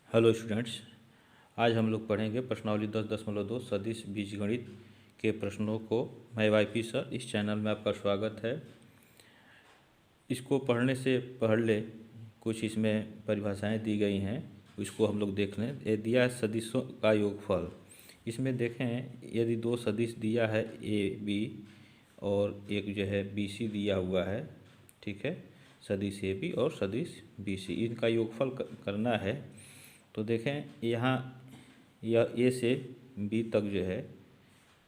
Hello students. आज हम लोग पढ़ेंगे प्रश्नावली 10.2 सदिश बीजगणित के प्रश्नों को। मैं वाईपी सर, इस चैनल में आपका स्वागत है। इसको पढ़ने से पहले कुछ इसमें परिभाषाएं दी गई हैं, इसको हम लोग देख लें। ये दिया है सदिशों का योगफल। इसमें देखें, यदि दो सदिश दिया है ए बी और एक जो है बी सी दिया हुआ है, ठीक है, सदिश ए बी और सदिश बी सी, इनका योगफल करना है। तो देखें, यहाँ यह ए से बी तक जो है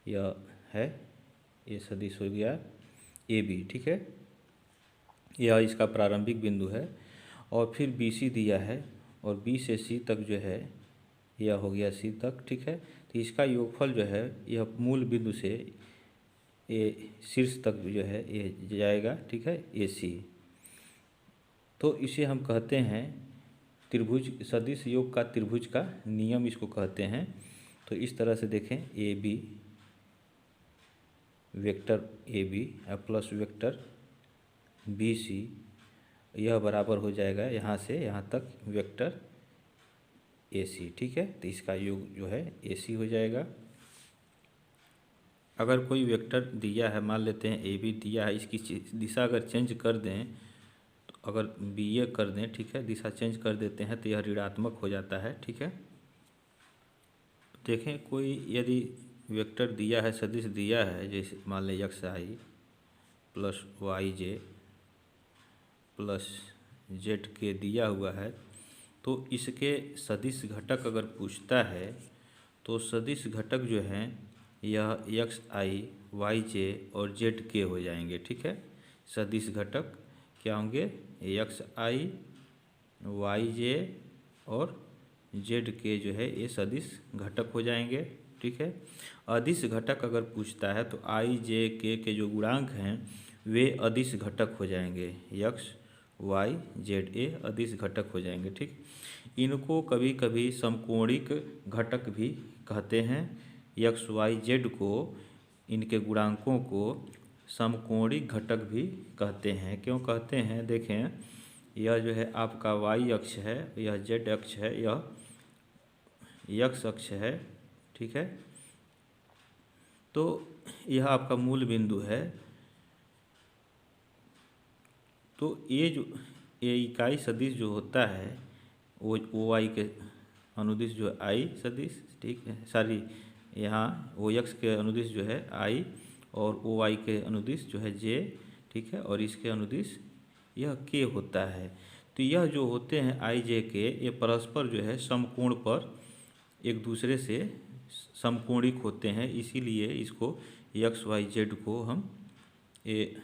यह है, ये सदिश हो गया ए बी, ठीक है, यह इसका प्रारंभिक बिंदु है। और फिर बी सी दिया है और बी से सी तक जो है यह हो गया सी तक, ठीक है। तो इसका योगफल जो है यह मूल बिंदु से ये शीर्ष तक जो है ये जाएगा, ठीक है, ए सी। तो इसे हम कहते हैं त्रिभुज, सदिश योग का त्रिभुज का नियम इसको कहते हैं। तो इस तरह से देखें, A B vector A B plus vector B C, यह बराबर हो जाएगा यहाँ से यहाँ तक वेक्टर ए सी, ठीक है। तो इसका योग जो है ए सी हो जाएगा। अगर कोई वेक्टर दिया है, मान लेते हैं ए बी दिया है, इसकी दिशा अगर चेंज कर दें, तो अगर बी ए कर दें, ठीक है, दिशा चेंज कर देते हैं तो यह ऋणात्मक हो जाता है, ठीक है। देखें, कोई यदि वेक्टर दिया है, सदिश दिया है, जैसे मान लें एक्स आई प्लस वाई जे प्लस जेड के दिया हुआ है, तो इसके सदिश घटक अगर पूछता है तो सदिश घटक जो हैं यह एक्स आई वाई जे और जेड के हो जाएंगे, ठीक है। सदिश घटक क्या होंगे? एक्स आई वाई जे और जेड के जो है ये सदिश घटक हो जाएंगे, ठीक है। अदिश घटक अगर पूछता है तो आई जे के जो गुणांक हैं वे अदिश घटक हो जाएंगे, एक्स वाई जेड ए अदिश घटक हो जाएंगे, ठीक। इनको कभी कभी समकोणिक घटक भी कहते हैं। एक्स वाई जेड को, इनके गुणांकों को समकोणिक घटक भी कहते हैं। क्यों कहते हैं? देखें, यह जो है आपका वाई अक्ष है, यह जेड अक्ष है, यह एक्स अक्ष है, ठीक है। तो यह आपका मूल बिंदु है। तो ये जो ये इकाई सदिश जो होता है वो ओ वाई के अनुदिश जो है आई सदिश, ठीक है, सॉरी, यहाँ ओ एक्स के अनुदिश जो है आई और ओ वाई के अनुदिश जो है जे, ठीक है, और इसके अनुदिश यह के होता है। तो यह जो होते हैं आई जे के, ये परस्पर जो है समकोण पर एक दूसरे से समकोणिक होते हैं, इसीलिए इसको एक्स वाई जेड को हम ये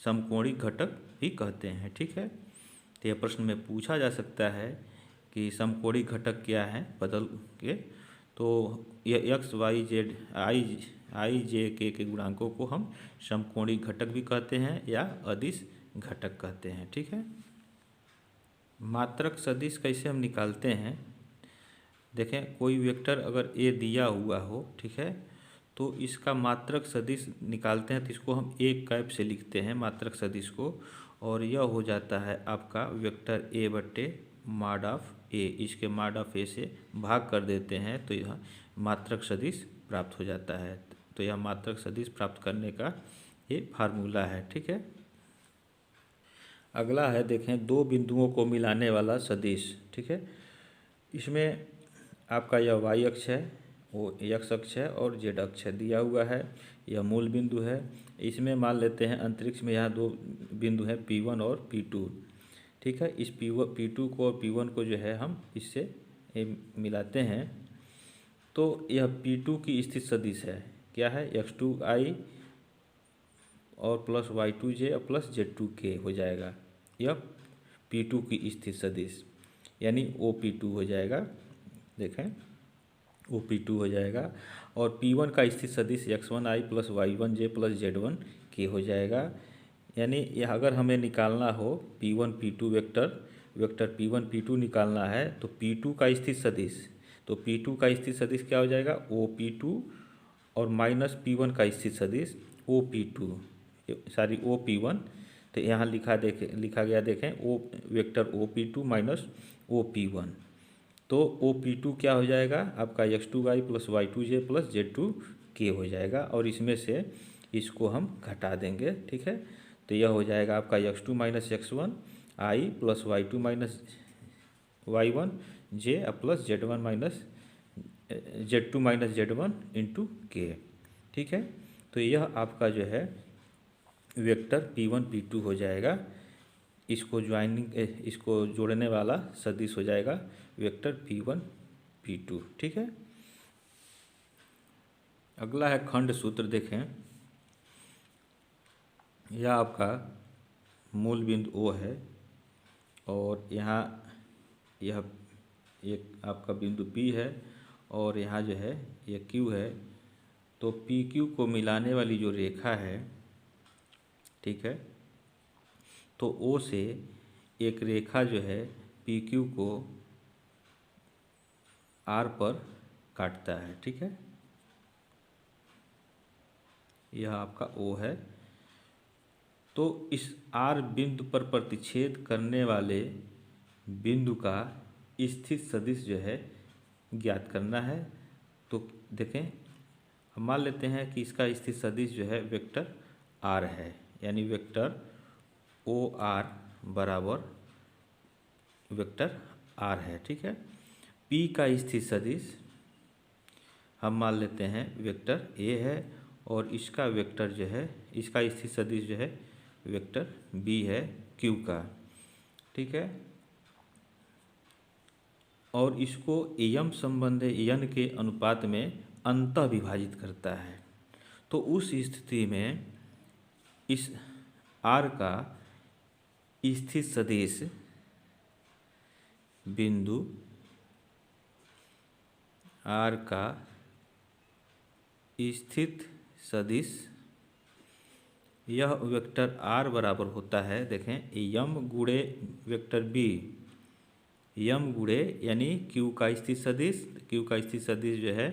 समकोणिक घटक भी कहते हैं, ठीक है। तो यह प्रश्न में पूछा जा सकता है कि समकोणिक घटक क्या है बदल के। तो यह एक्स वाई जेड आई जे के गुणांकों को हम समकोणिक घटक भी कहते हैं या अदिश घटक कहते हैं, ठीक है। मात्रक सदिश कैसे हम निकालते हैं? देखें, कोई वेक्टर अगर ए दिया हुआ हो, ठीक है, तो इसका मात्रक सदिश निकालते हैं तो इसको हम ए कैप से लिखते हैं मात्रक सदिश को, और यह हो जाता है आपका वेक्टर ए बट्टे मॉड ऑफ ए। इसके मॉड ऑफ ए से भाग कर देते हैं तो यह मात्रक सदिश प्राप्त हो जाता है। तो यह मात्रक सदिश प्राप्त करने का ये फार्मूला है, ठीक है। अगला है, देखें, दो बिंदुओं को मिलाने वाला सदिश, ठीक है। इसमें आपका यह वाई अक्ष है, वो एक्स अक्ष है और जेड अक्ष है दिया हुआ है, यह मूल बिंदु है। इसमें मान लेते हैं अंतरिक्ष में यहाँ दो बिंदु हैं P1 और P2, ठीक है। इस P2 को और P1 को जो है हम इससे मिलाते हैं तो यह P2 की स्थित सदिश है, क्या है? x2i और प्लस y2j और प्लस z2k हो जाएगा। यह P2 की स्थित सदिश यानी OP2 हो जाएगा। देखें, OP2 हो जाएगा। और P1 का स्थित सदिश x1i plus y1j plus z1k हो जाएगा। यानी यह अगर हमें निकालना हो P1 P2 vector P1 P2 निकालना है तो P2 का स्थित सदिश, तो P2 का स्थित सदिश क्या हो जाएगा? OP2 और माइनस P1 का स्थित सदिश OP2, सॉरी OP1। तो यहाँ लिखा गया, देखें, ओ वेक्टर OP2 माइनस OP1, तो OP2 क्या हो जाएगा आपका x2y plus y2j plus z2k हो जाएगा, और इसमें से इसको हम घटा देंगे। ठीक है, तो यह हो जाएगा आपका x2 minus x1 i plus y2 minus y1 j plus z1 minus z2 minus z1 into k। ठीक है, तो यह आपका जो है वेक्टर P1 P2 हो जाएगा। इसको जोड़ने वाला सदिश हो जाएगा वेक्टर P1 P2। ठीक है, अगला है खंड सूत्र। देखें, यह आपका मूल बिंदु O है और यहाँ यह एक आपका बिंदु P है और यहाँ जो है यह Q है। तो PQ को मिलाने वाली जो रेखा है, ठीक है, तो O से एक रेखा जो है PQ को R पर काटता है। ठीक है, यह आपका O है। तो इस R बिंदु पर प्रतिच्छेद करने वाले बिंदु का स्थित सदिश जो है ज्ञात करना है। तो देखें, हम मान लेते हैं कि इसका स्थित सदिश जो है वेक्टर R है, यानी वेक्टर OR बराबर वेक्टर R है। ठीक है, P का स्थित सदिश हम मान लेते हैं वेक्टर A है और इसका वेक्टर जो है, इसका स्थित सदिश जो है वेक्टर B है Q का। ठीक है, और इसको एम संबंध n के अनुपात में अंतः विभाजित करता है। तो उस स्थिति में इस R का स्थित सदिश बिंदु R का स्थित सदिश यह वेक्टर R बराबर होता है, देखें, यम गुणे वेक्टर B, यम गुणे यानी Q का स्थित सदिश, Q का स्थित सदिश जो है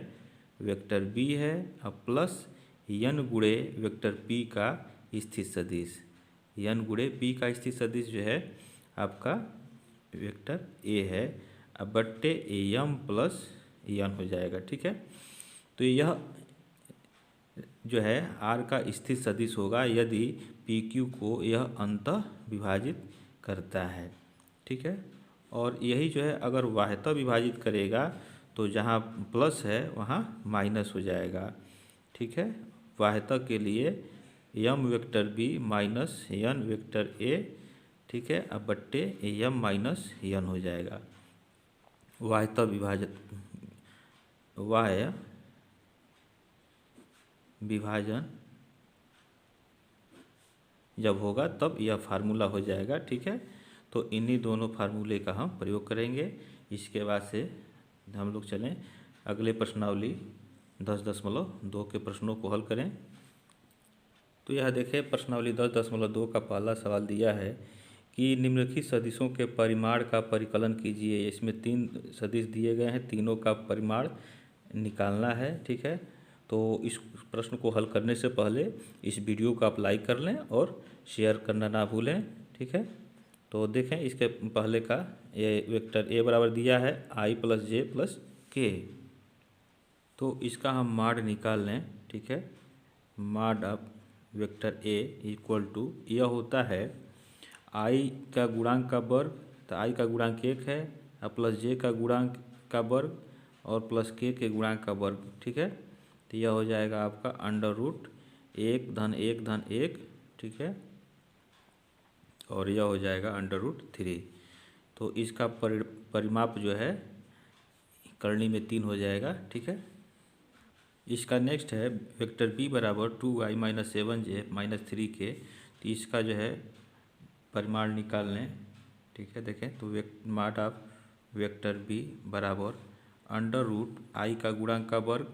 वेक्टर B है, अब प्लस n गुणे वेक्टर P का स्थित सदिश, n गुणे P का स्थित सदिश जो है आपका वेक्टर A है, अब बट्टे m प्लस n हो जाएगा। ठीक है, तो यह जो है R का स्थित सदिश होगा यदि PQ को यह अंतः विभाजित करता है। ठीक है, और यही जो है अगर बाह्यतः विभाजित करेगा तो जहाँ प्लस है वहाँ माइनस हो जाएगा। ठीक है, बाह्यतः के लिए m vector B minus n vector A। ठीक है, अब बट्टे m माइनस n हो जाएगा। बाह्यतः विभाजित बाह्य विभाजन जब होगा तब यह फार्मूला हो जाएगा। ठीक है, तो इन्हीं दोनों फार्मूले का हम प्रयोग करेंगे। इसके बाद से हम लोग चलें अगले प्रश्नावली 10.2 के प्रश्नों को हल करें। तो यह देखें, प्रश्नावली 10.2 का पहला सवाल दिया है कि निम्नलिखित सदिशों के परिमाण का परिकलन कीजिए। इसमें 3 सदिश दिए गए हैं, तीनों का परिमाण निकालना है। ठीक है, तो इस प्रश्न को हल करने से पहले इस वीडियो को आप लाइक कर लें और शेयर करना ना भूलें। ठीक है, तो देखें, इसके पहले का ये वेक्टर A बराबर दिया है I plus J plus K। तो इसका हम माड निकाल लें। ठीक है, mod of vector A equal to यह होता है I का गुणांक का वर्ग, तो I का गुणांक 1 है, प्लस J का गुणांक का वर्ग और प्लस K के गुणांक का वर्ग। ठीक है, तो यह हो जाएगा आपका अंडर रूट 1 धन 1 धन 1। ठीक है, और यह हो जाएगा अंडर रूट 3। तो इसका परिमाप जो है करनी में 3 हो जाएगा। ठीक है, इसका नेक्स्ट है वेक्टर B बराबर 2y minus 7j minus 3k। तो इसका जो है परिमाण निकाल लें। ठीक है, देखें, तो माड ऑफ वेक्टर B बराबर अंडर रूट I का गुणांक का वर्ग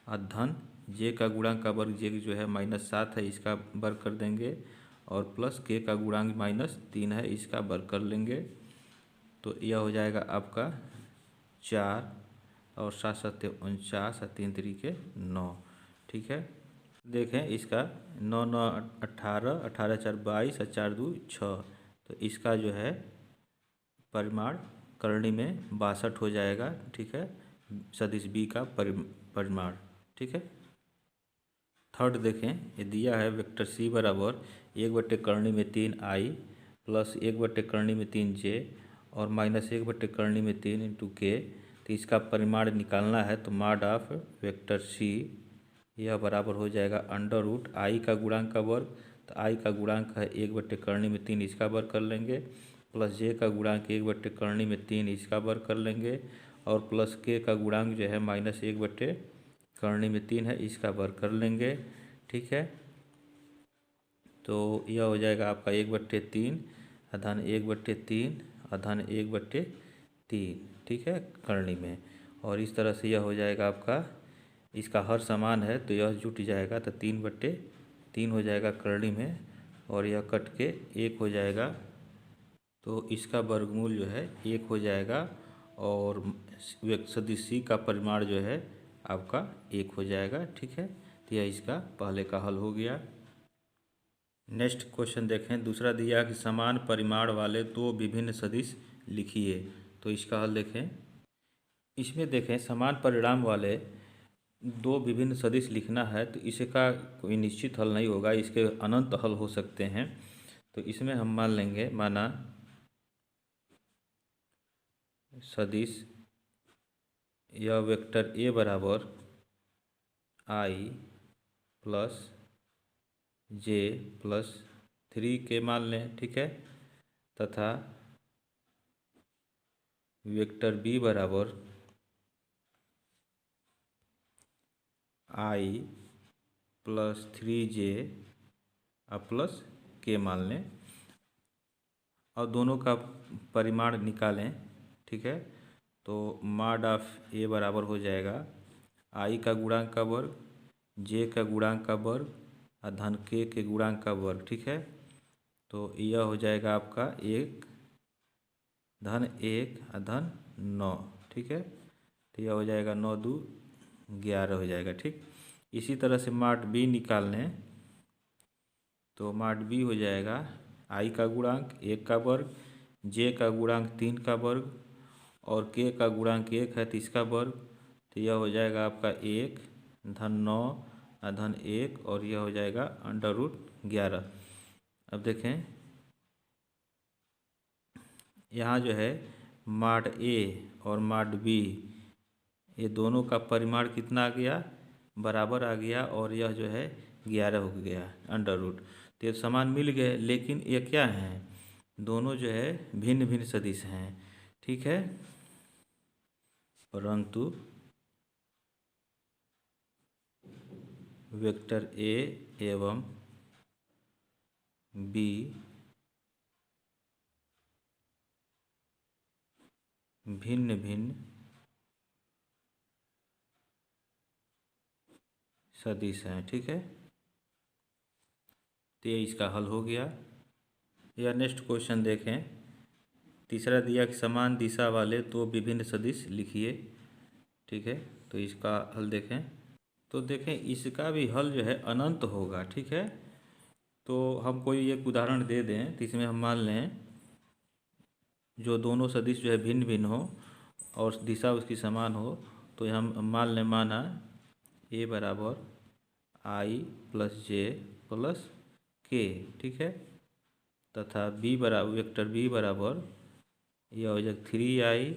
और धन J का गुणांक का वर्ग, J जो है -7 है, इसका वर्ग कर देंगे, और प्लस K का गुणांक -3 है, इसका वर्ग कर लेंगे। तो यह हो जाएगा आपका 4 और 7 7 49 और 3 3 9। ठीक है, देखें, इसका 9 9 18 18 4 22 और 4 2 6। तो इसका जो है परिमाण करणी में 62 हो जाएगा, ठीक है, सदिश बी का परिमाण, ठीक है। थर्ड देखें, ये दिया है वेक्टर सी बराबर 1/3 प्लस 1/3 और -1/3 इंटू के। तो इसका परिमाण निकालना है, तो मॉड ऑफ वेक्टर सी यह बराबर हो जाएगा √i का गुणांक का वर्ग। तो i का गुणांक है 1/3 इसका वर्ग कर लेंगे, प्लस j का गुणांक 1/3 इसका वर्ग कर लेंगे, और प्लस k का गुणांक जो है -1/3 है इसका वर्ग कर लेंगे, ठीक है। तो यह हो जाएगा आपका 1/3 अधन 1/3 अधन 1/3, ठीक है, करणी में। और इस तरह से यह हो जाएगा आपका, इसका हर समान है तो यह जुट जाएगा, तो 3/3 हो जाएगा करणी में, और यह कट के 1 हो जाएगा। तो इसका वर्गमूल जो है 1 हो जाएगा, और सदिश सी का परिमाण जो है आपका 1 हो जाएगा, ठीक है। तो यह इसका पहले का हल हो गया। नेक्स्ट क्वेश्चन देखें, दूसरा दिया कि समान परिमाण वाले दो विभिन्न सदिश लिखिए। तो इसका हल देखें, इसमें देखें समान परिमाण वाले दो विभिन्न सदिश लिखना है, तो इसका कोई निश्चित हल नहीं होगा, इसके अनंत हल हो सकते हैं। तो इसमें हम मान लेंगे, माना सदिश यह वेक्टर ए बराबर i प्लस j प्लस 3 के मान लें, ठीक है, तथा वेक्टर बी बराबर i प्लस 3j प्लस के मान लें, और दोनों का परिमाण निकालें, ठीक है। तो मॉड ऑफ ए बराबर हो जाएगा i का गुणांक का वर्ग, j का गुणांक का वर्ग, धन के गुणांक का वर्ग, ठीक है। तो यह हो जाएगा आपका 1 धन 1 धन 9, ठीक है। तो यह हो जाएगा 9 2 11 हो जाएगा, ठीक। इसी तरह से मॉड बी निकाल लें, तो मॉड बी हो जाएगा i का गुणांक 1 का वर्ग, j का गुणांक 3 का वर्ग, और k का गुणांक 1 है तो इसका वर्ग। तो यह हो जाएगा आपका 1 धन 9 धन 1, और यह हो जाएगा √11। अब देखें, यहाँ जो है मॉड ए और मॉड बी ये दोनों का परिमाण कितना आ गया, बराबर आ गया, और यह जो है 11 हो गया √। तो ये समान मिल गए, लेकिन ये क्या हैं, दोनों जो है भिन्न भिन्न सदिश हैं, ठीक है। परंतु वेक्टर ए एवं बी भिन्न भिन्न सदिश हैं, ठीक है। तो ये इसका हल हो गया। या नेक्स्ट क्वेश्चन देखें, तीसरा दिया कि समान दिशा वाले दो विभिन्न सदिश लिखिए, ठीक है। तो इसका हल देखें, तो देखें इसका भी हल जो है अनंत होगा, ठीक है। तो हम कोई एक उदाहरण दे दें, तो इसमें हम मान लें जो दोनों सदिश जो है भिन्न भिन्न हो और दिशा उसकी समान हो, तो हम मान लें, माना ए बराबर i plus j plus k, ठीक है, तथा बी बराबर वेक्टर बी बराबर यह हो जाएगा 3i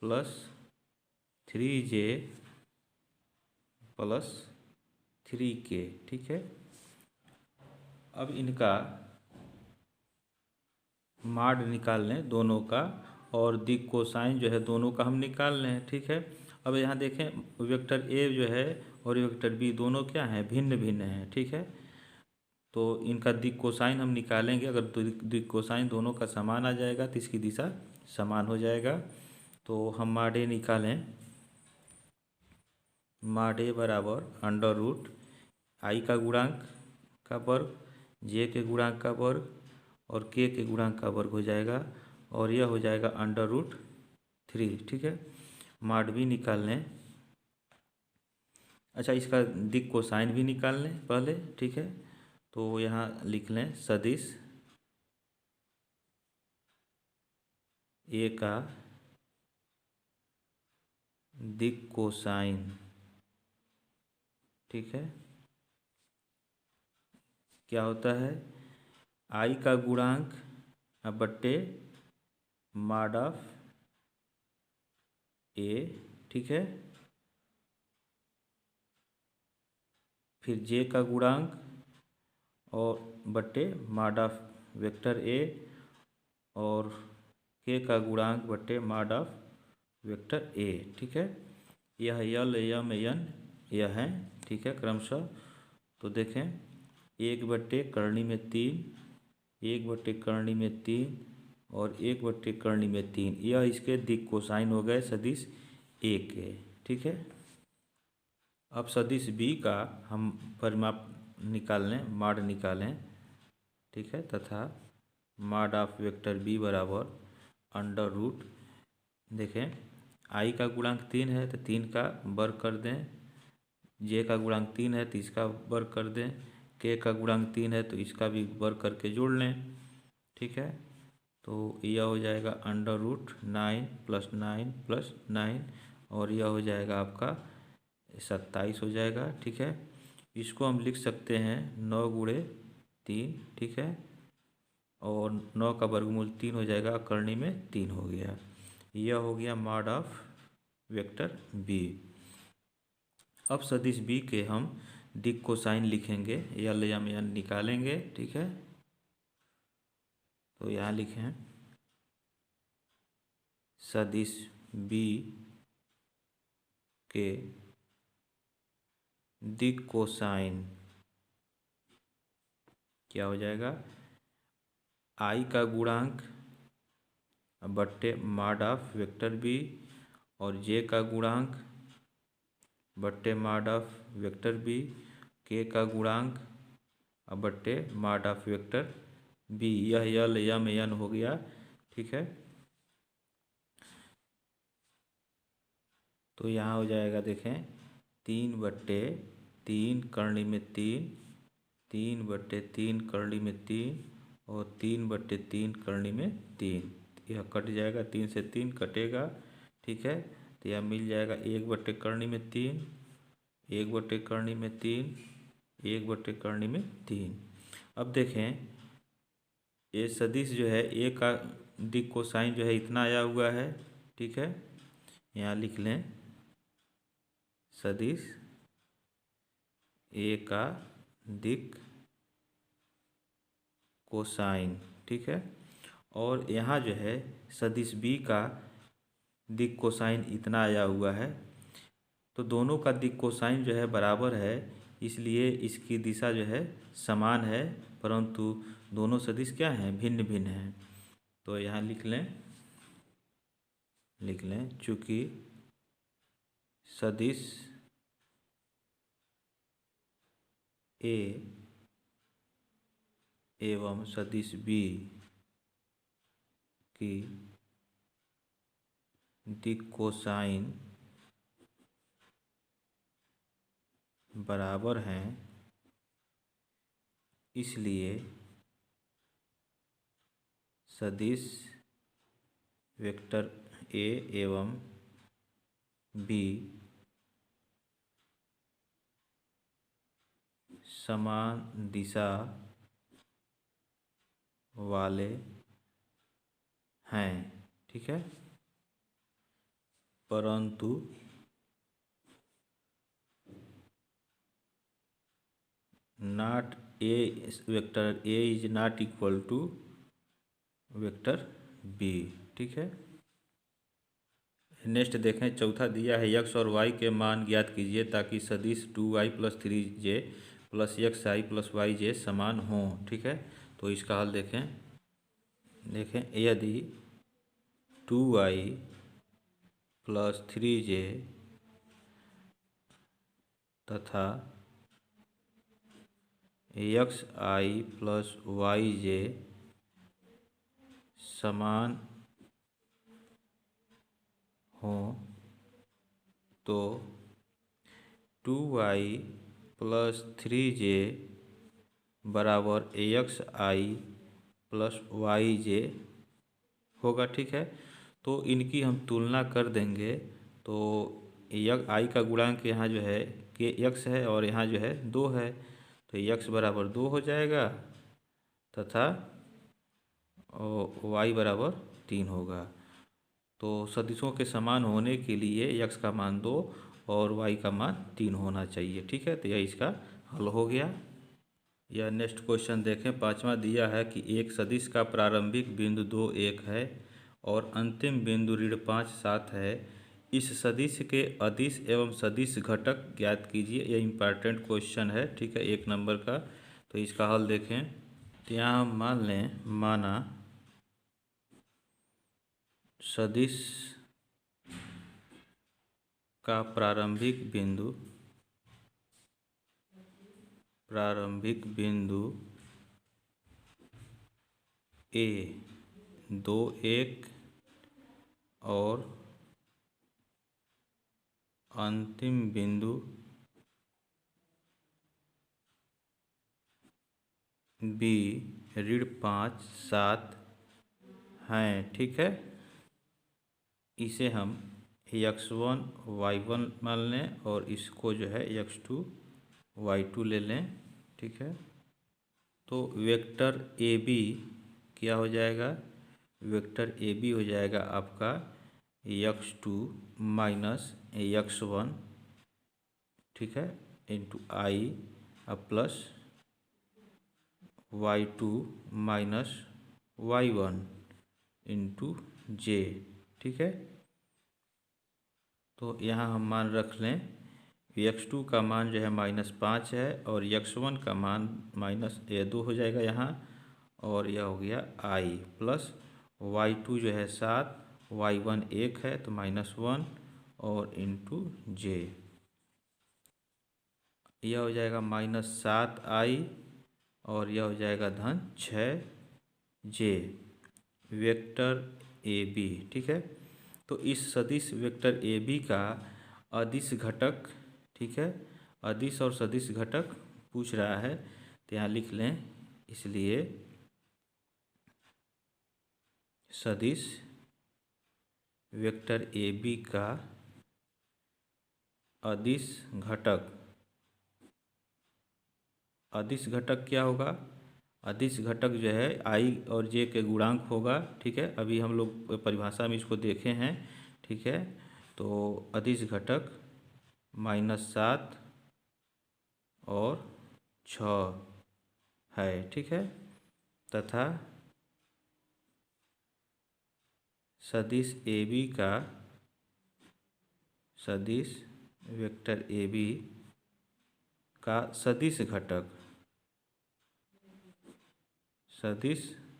plus 3j plus 3k, ठीक है। अब इनका मॉड निकाल लें दोनों का, और दिक् कोसाइन जो है दोनों का हम निकाल लें, ठीक है। अब यहाँ देखें वेक्टर ए जो है और वेक्टर बी दोनों क्या हैं, भिन्न भिन्न हैं, ठीक है। तो इनका दिक् कोसाइन हम निकालेंगे, अगर दिक् कोसाइन दोनों का समान आ जाएगा तो इसकी दिशा समान हो जाएगा। तो हम मॉड ए निकालें, मॉड ए बराबर √i का गुणांक का वर्ग, j के गुणांक का वर्ग, और k के गुणांक का वर्ग हो जाएगा, और यह हो जाएगा √3, ठीक है। मॉड बी निकाल लें, अच्छा इसका दिक् कोसाइन भी निकाल लें पहले, ठीक है। तो यहाँ लिख लें सदिश ए का दिक कोसाइन, ठीक है। क्या होता है, आई का गुणांक बट्टे मॉड ऑफ ए, ठीक है। फिर जे का गुणांक और बट्टे मॉड ऑफ वेक्टर ए, और के का गुणांक बट्टे मॉड ऑफ वेक्टर ए, ठीक है। यह यल एम एन यह है, ठीक है, क्रमशः। तो देखें, 1/3 1/3 और 1/3 यह इसके दिक कोसाइन हो गए सदिश ए के, ठीक है। अब सदिश बी का हम परिमाप निकाल लें, मॉड निकालें, ठीक है, तथा मॉड ऑफ वेक्टर बी बराबर अंडर रूट, देखें आई का गुणांक 3 है तो 3 का वर्ग कर दें, जे का गुणांक 3 है तो इसका वर्ग कर दें, के का गुणांक 3 है तो इसका भी वर्ग करके जोड़ लें, ठीक है। तो यह हो जाएगा अंडर रूट 9 + 9 + 9, और यह हो जाएगा आपका 27 हो जाएगा, ठीक है। इसको हम लिख सकते हैं 9 × 3, ठीक है, और 9 का वर्गमूल 3 हो जाएगा, करनी में 3 हो गया। यह हो गया मॉड ऑफ वेक्टर बी। अब सदिश बी के हम दिक कोसाइन लिखेंगे, यल एम एन निकालेंगे, ठीक है। तो यहाँ लिखें सदिश बी के दिक कोसाइन क्या हो जाएगा, आई का गुणांक बट्टे मॉड ऑफ वेक्टर बी, और जे का गुणांक बट्टे मॉड ऑफ वेक्टर बी, के का गुणांक बट्टे मॉड ऑफ वेक्टर बी। यह यल एम एन हो गया, ठीक है। तो यहाँ हो जाएगा, देखें 3/3 करनी में 3, 3/3 करनी में 3, और 3/3 करनी में 3। यह कट जाएगा, 3 से 3 कटेगा, ठीक है। तो यह मिल जाएगा 1/करनी में 3, 1/करनी में 3, 1/करनी में 3। अब देखें, ये सदिश जो है ए का दिक कोसाइन जो है इतना आया हुआ है, ठीक है। यहाँ लिख लें सदिश ए का दिक कोसाइन, ठीक है। और यहाँ जो है सदिश बी का दिक कोसाइन इतना आया हुआ है। तो दोनों का दिक कोसाइन जो है बराबर है, इसलिए इसकी दिशा जो है समान है, परंतु दोनों सदिश क्या हैं, भिन्न भिन्न हैं। तो यहाँ लिख लें चूँकि सदिश ए एवं सदिश बी की दिक कोसाइन बराबर हैं, इसलिए सदिश वेक्टर ए एवं बी समान दिशा वाले हैं, ठीक है। परंतु not A, vector A is not equal to vector B, ठीक है। नेक्स्ट देखें, चौथा दिया है x और y के मान ज्ञात कीजिए ताकि सदिश 2y + 3j + xi + yj समान हों, ठीक है। तो इसका हल देखें, यदि 2y + 3j तथा xi + yj समान हो, तो 2y + 3j बराबर xi + yj होगा, ठीक है। तो इनकी हम तुलना कर देंगे, तो आई का गुणांक यहाँ जो है के एक्स है और यहाँ जो है 2 है, तो एक्स बराबर 2 हो जाएगा तथा वाई बराबर 3 होगा। तो सदिशों के समान होने के लिए एक्स का मान 2 और वाई का मान 3 होना चाहिए। ठीक है, तो यह इसका हल हो गया। यह नेक्स्ट क्वेश्चन देखें। पाँचवा दिया है कि एक सदिश का प्रारंभिक बिंदु 2 1 है और अंतिम बिंदु ऋण 5 7 है। इस सदिश के अदिश एवं सदिश घटक ज्ञात कीजिए। यह इम्पॉर्टेंट क्वेश्चन है। ठीक है, 1 नंबर का। तो इसका हल देखें। तो यहाँ हम मान लें, माना सदिश का प्रारंभिक बिंदु ए 2 1 और अंतिम बिंदु बी ऋण 5 7 हैं। ठीक है, इसे हम x1 y1 मान लें और इसको जो है x2 y2 ले लें। ठीक है, तो वेक्टर ए बी क्या हो जाएगा? वेक्टर ए बी हो जाएगा आपका x2 माइनस x1, ठीक है, into I plus y2 minus y1 into J. ठीक है, तो यहाँ हम मान रख लें x2 का मान जो है -5 है और x1 का मान -2 हो जाएगा यहाँ, और यह हो गया i प्लस y2 जो है 7, y1 1 है तो -1 और इंटू जे। यह हो जाएगा -7i और यह हो जाएगा धन 6j वेक्टर ए बी। ठीक है, तो इस सदिश वेक्टर ए बी का अदिश घटक, ठीक है, अदिश और सदिश घटक पूछ रहा है तो यहाँ लिख लें। इसलिए सदिश वेक्टर ए बी का अदिश घटक क्या होगा? अदिश घटक जो है आई और जे के गुणांक होगा। ठीक है, अभी हम लोग परिभाषा में इसको देखे हैं। ठीक है, तो अदिश घटक -7 और 6 है। ठीक है, तथा सदिश ए बी का, सदिश वेक्टर ए बी का सदिश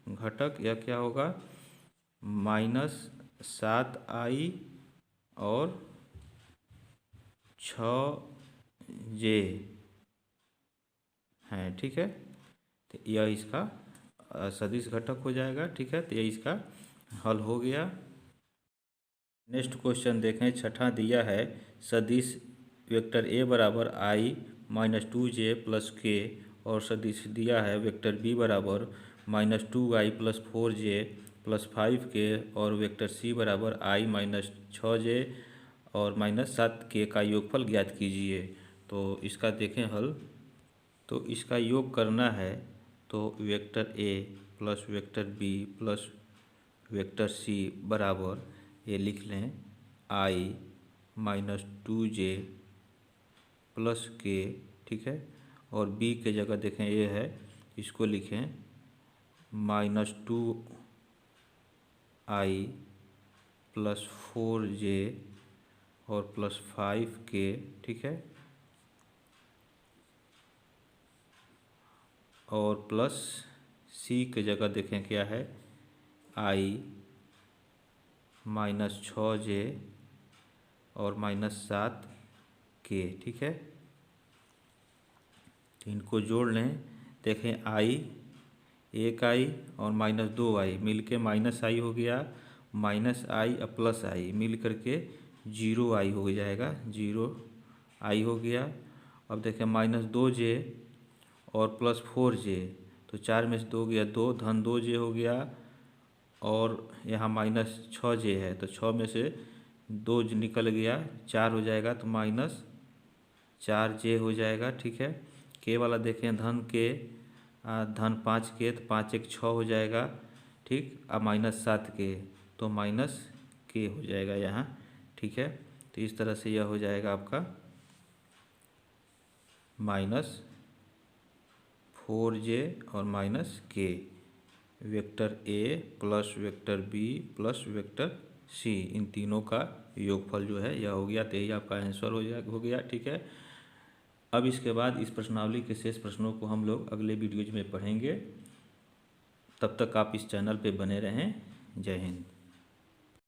घटक यह क्या होगा? -7i और 6j हैं। ठीक है, तो यह इसका सदिश घटक हो जाएगा। ठीक है, तो यह इसका हल हो गया। नेक्स्ट क्वेश्चन देखें। छठा दिया है सदिश वेक्टर ए बराबर i -2j प्लस के, और सदिश दिया है वेक्टर बी बराबर -2i plus 4j plus 5k, और वेक्टर सी बराबर i -6j और -7k का योगफल ज्ञात कीजिए। तो इसका देखें हल। तो इसका योग करना है तो vector A plus vector B plus vector C बराबर ये लिख लें i -2j प्लस के। ठीक है, और b के जगह देखें ये है, इसको लिखें -2i प्लस 4j और प्लस 5k। ठीक है, और प्लस सी के जगह देखें क्या है, i -6j और -7k। ठीक है, तो इनको जोड़ लें। देखें i 1i और -2i मिल के -i हो गया, -i और प्लस i मिल करके 0i हो जाएगा, 0i हो गया। अब देखें -2j और प्लस 4j, तो 4 में से 2 गया 2, धन 2j हो गया, और यहाँ -6j है तो 6 में से 2 निकल गया, 4 हो जाएगा तो माइनस 4J हो जाएगा। ठीक है, के वाला देखें धन के, धन 5 के तो 5 1 6 हो जाएगा। ठीक, अब माइनस 7 के तो माइनस के हो जाएगा यहाँ। ठीक है, तो इस तरह से यह हो जाएगा आपका माइनस 4J और minus K, vector A plus vector B plus vector C, इन तीनों का योगफल जो है यह हो गया। तो यही आपका आंसर हो गया। ठीक है, अब इसके बाद इस प्रश्नावली के शेष प्रश्नों को हम लोग अगले वीडियोज में पढ़ेंगे। तब तक आप इस चैनल पे बने रहें। जय हिंद।